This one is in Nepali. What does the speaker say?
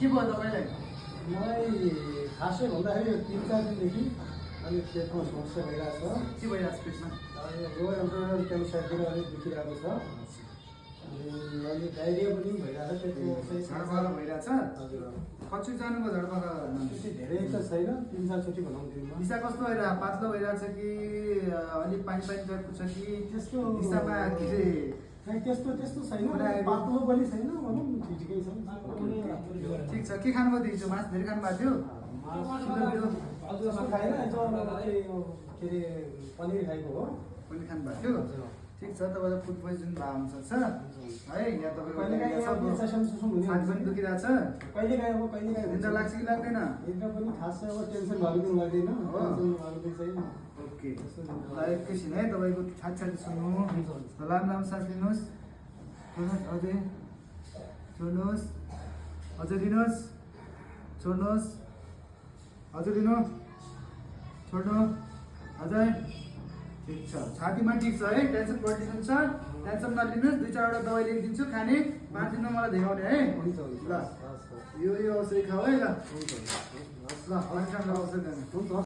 के भयो तपाईँलाई? मलाई खासै भन्दाखेरि 3-4 दिनदेखि अलिक पेटमा समस्या भइरहेको छ। के भइरहेको छ पेटमा? लोवर एब्डोमिनल क्यान्सरतिर अलिक दुखिरहेको छ। अनि अलिक डायरिया पनि भइरहेको छ। पेटमा चाहिँ झाडपाला भइरहेछ? हजुर। कति जानुभयो झाडपाला? त्यति धेरै त छैन, 3-4 चोटि भनौँ दिनमा। दिशा कस्तो भइरहेको? पातलो भइरहेछ कि अलिक पानी टाइपको छ कि त्यस्तो दिशामा के अरे त्यस्तो छैन, पातलो पनि छैन, भनौँ ठिकै छ। ठिक छ। के खानुभयो हिजो? मासु धेरै खानुभएको थियो? त्यस्तो खाएन, के अरे पनिर खाएको हो। पनि खानुभएको थियो? ठिक छ। तपाईँलाई फुड पोइजन भएको हुनसक्छ है। यहाँ तपाईँको छाती पनि दुखिरहेछ? कहिलेकाहीँ अब कहिलेकाहीँ निद्रा लाग्छ कि लाग्दैन? निद्रा पनि खासै अब टेन्सन भएको दिन लाग्दैन, टेन्सन भएको दिन चाहिँ ओके ल एकैछिन है। तपाईँको छाती सुन्नु। लामो सास लिनुहोस्। अझै छोड्नुहोस्। अझै लिनुहोस्। छोड्नुहोस्। अझै लिनु। छोड्नु। अझै। ठिक छ। छातीमा ठिक छ है। टेन्सन बढिदिनु छ। टेन्सन नलिनुहोस्। 2-4वटा दबाई लेखिदिन्छु खाने। 5 दिनमा मलाई देखाउने है। ल यो औषधि खाऊ है। ल ल औषधि